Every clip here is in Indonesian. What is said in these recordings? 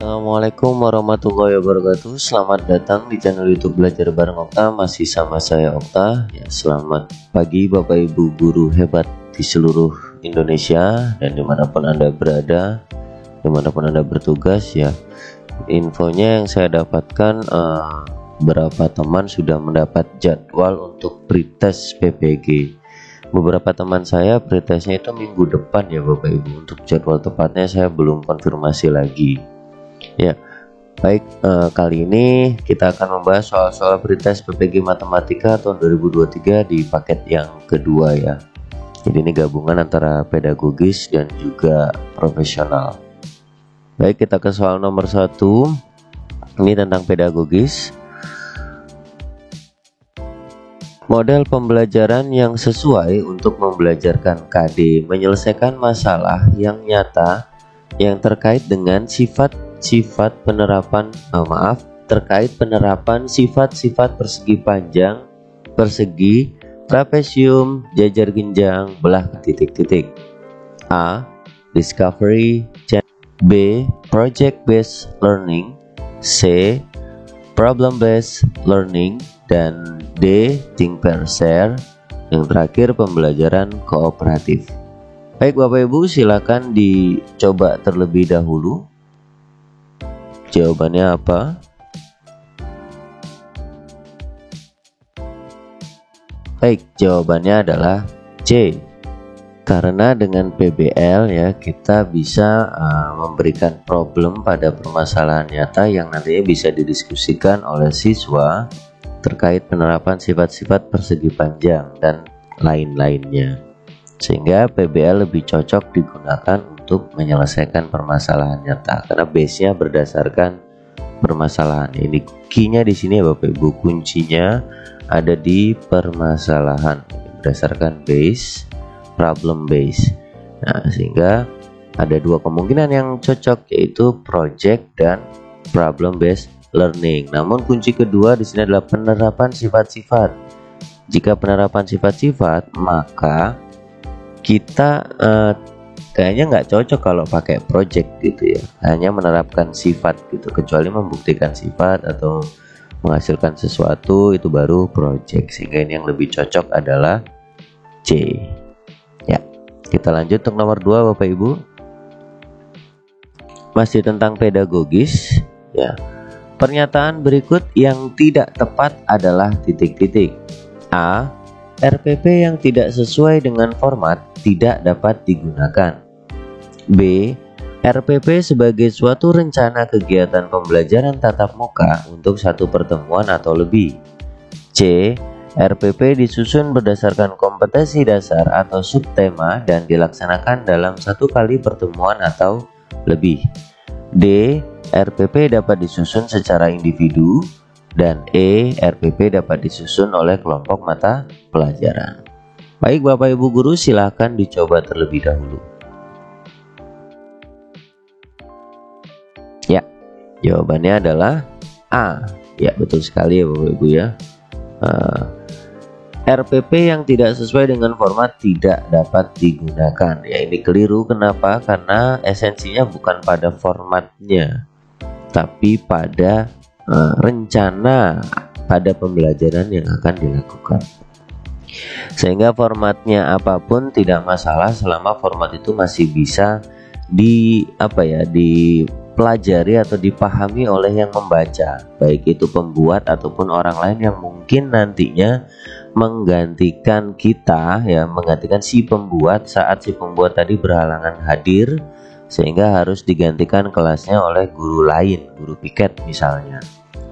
Assalamualaikum warahmatullahi wabarakatuh. Selamat datang di channel YouTube Belajar Bareng Okta. Masih sama saya Okta. Ya, selamat pagi Bapak Ibu guru hebat di seluruh Indonesia dan dimanapun Anda berada, dimanapun Anda bertugas. Ya, infonya yang saya dapatkan, beberapa teman sudah mendapat jadwal untuk pretest PPG. Beberapa teman saya pretestnya itu minggu depan ya Bapak Ibu. Untuk jadwal tepatnya saya belum konfirmasi lagi. Ya, baik, kali ini kita akan membahas soal-soal pretest PPG Matematika tahun 2023 di paket yang kedua ya. Jadi ini gabungan antara pedagogis dan juga profesional. Baik, kita ke soal nomor 1. Ini tentang pedagogis. Model pembelajaran yang sesuai untuk membelajarkan KD menyelesaikan masalah yang nyata yang terkait dengan terkait penerapan sifat-sifat persegi panjang, persegi, trapesium, jajar genjang, belah titik-titik. A. Discovery. B. Project based learning. C. Problem based learning. Dan D. Think Pair Share. Yang terakhir pembelajaran kooperatif. Baik Bapak Ibu, silakan dicoba terlebih dahulu. Jawabannya apa? Baik, jawabannya adalah C. Karena dengan PBL ya kita bisa memberikan problem pada permasalahan nyata yang nantinya bisa didiskusikan oleh siswa terkait penerapan sifat-sifat persegi panjang dan lain-lainnya. Sehingga PBL lebih cocok digunakan untuk menyelesaikan permasalahan nyata karena base-nya berdasarkan permasalahan. Ini key-nya di sini ya Bapak Ibu, kuncinya ada di permasalahan berdasarkan base, problem base. Nah, sehingga ada dua kemungkinan yang cocok yaitu project dan problem based learning. Namun kunci kedua di sini adalah penerapan sifat-sifat. Jika penerapan sifat-sifat, maka kita kayaknya nggak cocok kalau pakai project gitu ya. Hanya menerapkan sifat gitu, kecuali membuktikan sifat atau menghasilkan sesuatu itu baru project. Sehingga ini yang lebih cocok adalah C. Ya, kita lanjut untuk nomor 2 Bapak Ibu. Masih tentang pedagogis ya. Pernyataan berikut yang tidak tepat adalah titik-titik. A. RPP yang tidak sesuai dengan format tidak dapat digunakan. B. RPP sebagai suatu rencana kegiatan pembelajaran tatap muka untuk satu pertemuan atau lebih. C. RPP disusun berdasarkan kompetensi dasar atau subtema dan dilaksanakan dalam satu kali pertemuan atau lebih. D. RPP dapat disusun secara individu. Dan E. RPP dapat disusun oleh kelompok mata pelajaran. Baik Bapak Ibu guru, silahkan dicoba terlebih dahulu. Ya, jawabannya adalah A. Ya, betul sekali ya Bapak Ibu ya. RPP yang tidak sesuai dengan format tidak dapat digunakan. Ya, ini keliru. Kenapa? Karena esensinya bukan pada formatnya, tapi pada rencana pada pembelajaran yang akan dilakukan. Sehingga formatnya apapun tidak masalah selama format itu masih bisa dipelajari atau dipahami oleh yang membaca, baik itu pembuat ataupun orang lain yang mungkin nantinya menggantikan si pembuat saat si pembuat tadi berhalangan hadir, sehingga harus digantikan kelasnya oleh guru lain, guru piket misalnya.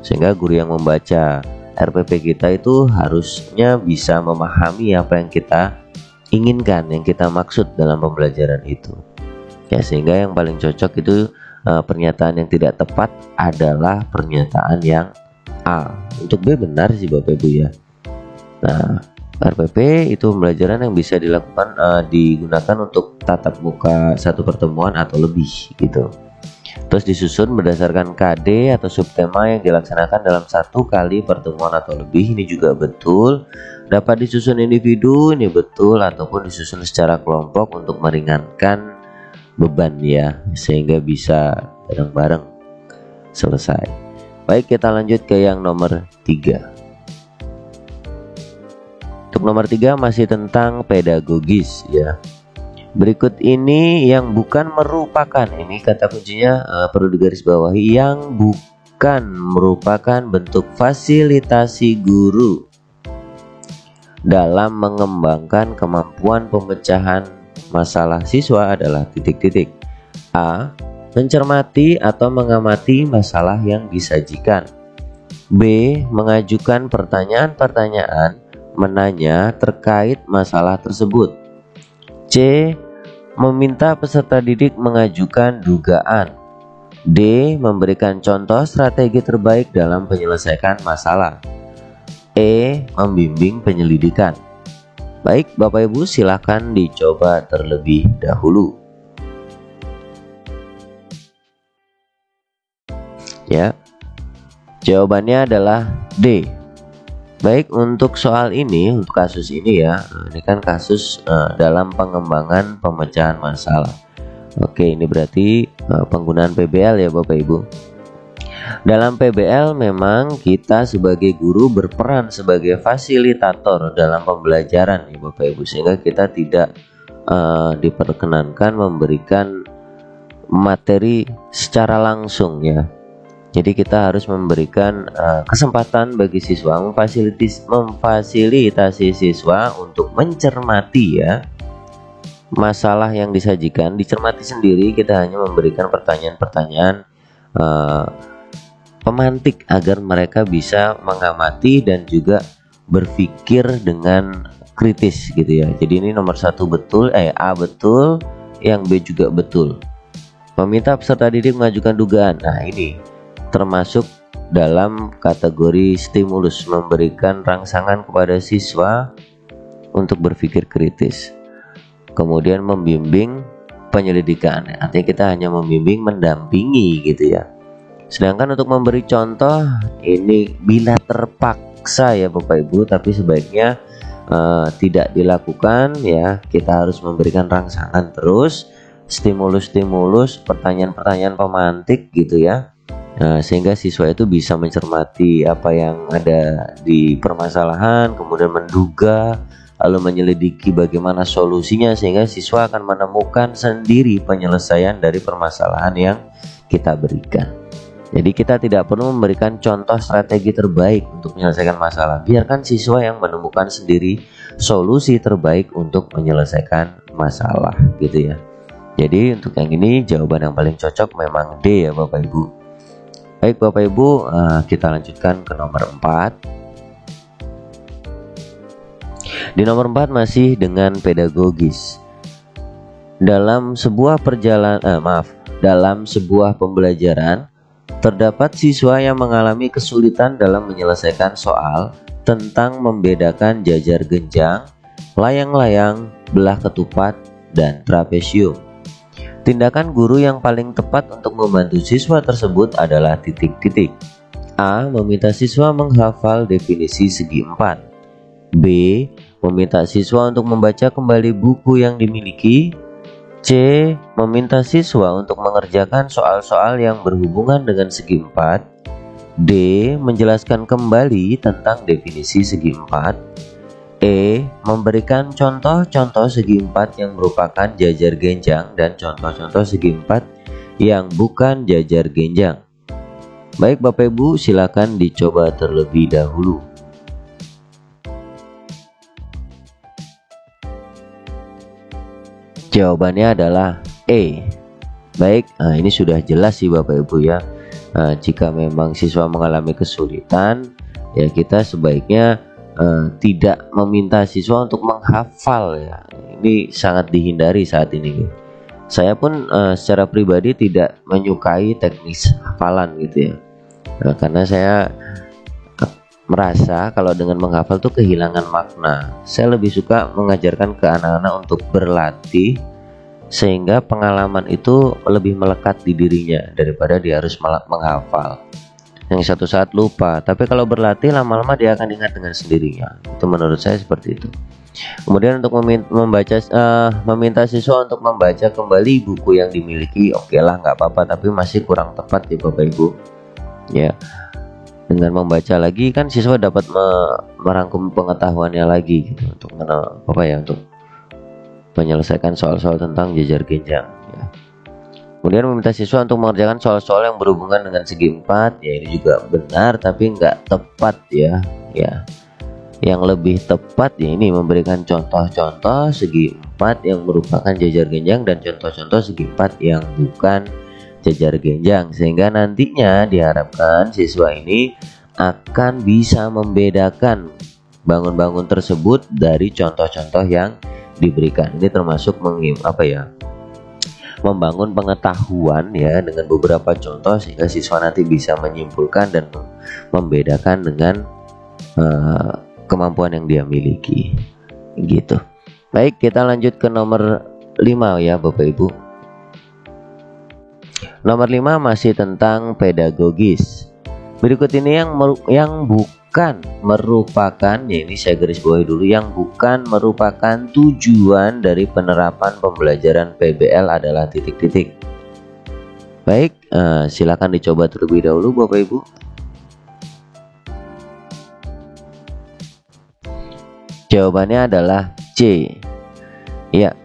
Sehingga guru yang membaca RPP kita itu harusnya bisa memahami apa yang kita inginkan, yang kita maksud dalam pembelajaran itu. Ya, sehingga yang paling cocok itu pernyataan yang tidak tepat adalah pernyataan yang A. Untuk B benar sih Bapak Ibu ya. Nah, RPP itu pembelajaran yang bisa dilakukan digunakan untuk tatap muka satu pertemuan atau lebih gitu. Terus disusun berdasarkan KD atau subtema yang dilaksanakan dalam satu kali pertemuan atau lebih. Ini juga betul. Dapat disusun individu, ini betul, ataupun disusun secara kelompok untuk meringankan beban ya, sehingga bisa bareng-bareng selesai. Baik, kita lanjut ke yang nomor 3. Untuk nomor 3 masih tentang pedagogis ya. Berikut ini yang bukan merupakan, ini kata kuncinya perlu digarisbawahi, yang bukan merupakan bentuk fasilitasi guru dalam mengembangkan kemampuan pemecahan masalah siswa adalah titik-titik. A. Mencermati atau mengamati masalah yang disajikan. B. Mengajukan pertanyaan-pertanyaan menanya terkait masalah tersebut. C. Meminta peserta didik mengajukan dugaan. D. Memberikan contoh strategi terbaik dalam menyelesaikan masalah. E. Membimbing penyelidikan. Baik Bapak Ibu, silakan dicoba terlebih dahulu. Ya, jawabannya adalah D. Baik, untuk soal ini, untuk kasus ini ya, ini kan kasus dalam pengembangan pemecahan masalah. Oke, ini berarti penggunaan PBL ya Bapak Ibu. Dalam PBL memang kita sebagai guru berperan sebagai fasilitator dalam pembelajaran ya Bapak Ibu, sehingga kita tidak diperkenankan memberikan materi secara langsung ya. Jadi kita harus memberikan kesempatan bagi siswa, memfasilitasi siswa untuk mencermati ya masalah yang disajikan, dicermati sendiri. Kita hanya memberikan pertanyaan-pertanyaan pemantik agar mereka bisa mengamati dan juga berpikir dengan kritis gitu ya. Jadi ini nomor 1 betul, A betul, yang B juga betul. Meminta peserta didik mengajukan dugaan. Nah ini termasuk dalam kategori stimulus, memberikan rangsangan kepada siswa untuk berpikir kritis. Kemudian membimbing penyelidikan, artinya kita hanya membimbing, mendampingi gitu ya. Sedangkan untuk memberi contoh ini bila terpaksa ya Bapak Ibu, tapi sebaiknya tidak dilakukan ya. Kita harus memberikan rangsangan terus, stimulus-stimulus, pertanyaan-pertanyaan pemantik gitu ya. Sehingga siswa itu bisa mencermati apa yang ada di permasalahan, kemudian menduga, lalu menyelidiki bagaimana solusinya, sehingga siswa akan menemukan sendiri penyelesaian dari permasalahan yang kita berikan. Jadi kita tidak perlu memberikan contoh strategi terbaik untuk menyelesaikan masalah, biarkan siswa yang menemukan sendiri solusi terbaik untuk menyelesaikan masalah gitu ya. Jadi untuk yang ini jawaban yang paling cocok memang D ya Bapak Ibu. Baik Bapak Ibu, kita lanjutkan ke nomor 4. Di nomor 4 masih dengan pedagogis. Dalam sebuah pembelajaran terdapat siswa yang mengalami kesulitan dalam menyelesaikan soal tentang membedakan jajar genjang, layang-layang, belah ketupat, dan trapesium. Tindakan guru yang paling tepat untuk membantu siswa tersebut adalah titik-titik. A. Meminta siswa menghafal definisi segi empat. B. Meminta siswa untuk membaca kembali buku yang dimiliki. C. Meminta siswa untuk mengerjakan soal-soal yang berhubungan dengan segi empat. D. Menjelaskan kembali tentang definisi segi empat. E. Memberikan contoh-contoh segi empat yang merupakan jajar genjang dan contoh-contoh segi empat yang bukan jajar genjang. Baik Bapak Ibu, silakan dicoba terlebih dahulu. Jawabannya adalah E. Baik, ini sudah jelas sih Bapak Ibu ya. Jika memang siswa mengalami kesulitan, ya kita sebaiknya tidak meminta siswa untuk menghafal ya. Ini sangat dihindari saat ini. Saya pun secara pribadi tidak menyukai teknis hafalan gitu ya. Karena saya merasa kalau dengan menghafal tuh kehilangan makna. Saya lebih suka mengajarkan ke anak-anak untuk berlatih, sehingga pengalaman itu lebih melekat di dirinya daripada dia harus menghafal yang satu saat lupa. Tapi kalau berlatih lama-lama dia akan ingat dengan sendirinya. Itu menurut saya seperti itu. Kemudian untuk meminta siswa untuk membaca kembali buku yang dimiliki, oke lah nggak apa-apa, tapi masih kurang tepat ya Bapak Ibu. Ya, dengan membaca lagi kan siswa dapat merangkum pengetahuannya lagi gitu untuk untuk menyelesaikan soal-soal tentang jajar genjang ya. Kemudian meminta siswa untuk mengerjakan soal-soal yang berhubungan dengan segi 4 ya, ini juga benar tapi nggak tepat ya. Yang lebih tepat ya ini memberikan contoh-contoh segi 4 yang merupakan jajar genjang dan contoh-contoh segi 4 yang bukan jajar genjang, sehingga nantinya diharapkan siswa ini akan bisa membedakan bangun-bangun tersebut dari contoh-contoh yang diberikan. Ini termasuk membangun pengetahuan ya dengan beberapa contoh sehingga siswa nanti bisa menyimpulkan dan membedakan dengan kemampuan yang dia miliki gitu. Baik, kita lanjut ke nomor 5 ya Bapak Ibu. Nomor 5 masih tentang pedagogis. Berikut ini yang bukan merupakan, ya ini saya garis bawahi dulu, yang bukan merupakan tujuan dari penerapan pembelajaran PBL adalah titik-titik. Baik, silakan dicoba terlebih dahulu Bapak Ibu. Jawabannya adalah C. Ya.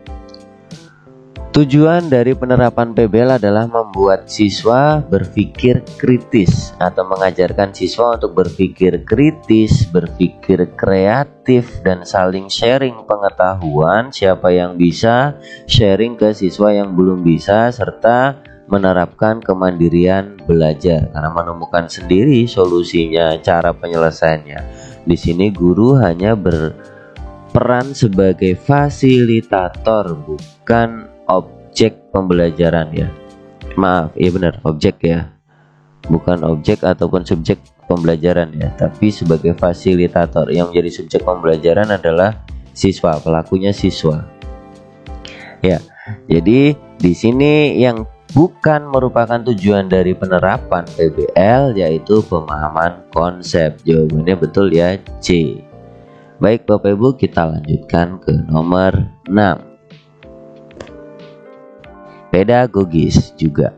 Tujuan dari penerapan PBL adalah membuat siswa berpikir kritis atau mengajarkan siswa untuk berpikir kritis, berpikir kreatif, dan saling sharing pengetahuan. Siapa yang bisa sharing ke siswa yang belum bisa, serta menerapkan kemandirian belajar karena menemukan sendiri solusinya, cara penyelesaiannya. Di sini guru hanya berperan sebagai fasilitator, bukan objek pembelajaran ya. Maaf, iya benar, objek ya. Bukan objek ataupun subjek pembelajaran ya, tapi sebagai fasilitator. Yang menjadi subjek pembelajaran adalah siswa, pelakunya siswa. Ya. Jadi di sini yang bukan merupakan tujuan dari penerapan PBL yaitu pemahaman konsep. Jawabannya betul ya, C. Baik Bapak Ibu, kita lanjutkan ke nomor 6. Pedagogis juga.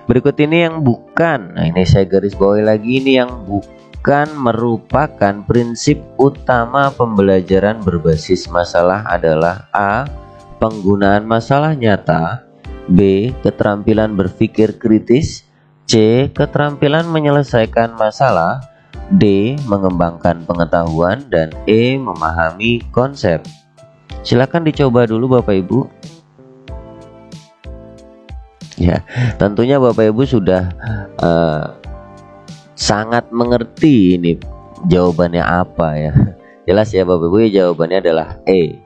Berikut ini yang bukan, nah ini saya garis bawahi lagi, ini yang bukan merupakan prinsip utama pembelajaran berbasis masalah adalah A. Penggunaan masalah nyata, B. Keterampilan berpikir kritis, C. Keterampilan menyelesaikan masalah, D. Mengembangkan pengetahuan, dan E. Memahami konsep. Silakan dicoba dulu Bapak Ibu. Ya, tentunya Bapak Ibu sudah sangat mengerti ini jawabannya apa ya. Jelas ya Bapak Ibu, jawabannya adalah E.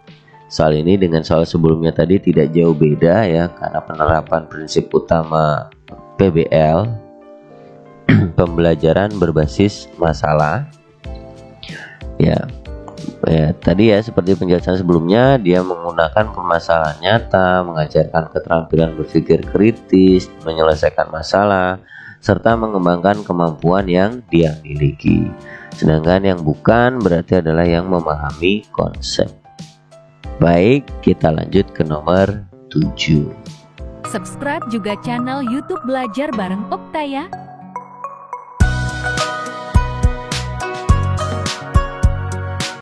Soal ini dengan soal sebelumnya tadi tidak jauh beda ya, karena penerapan prinsip utama PBL pembelajaran berbasis masalah. Ya, tadi ya seperti penjelasan sebelumnya, dia menggunakan permasalahan nyata, mengajarkan keterampilan berpikir kritis, menyelesaikan masalah, serta mengembangkan kemampuan yang dia miliki. Sedangkan yang bukan berarti adalah yang memahami konsep. Baik, kita lanjut ke nomor 7. Subscribe juga channel YouTube Belajar Bareng Okta ya.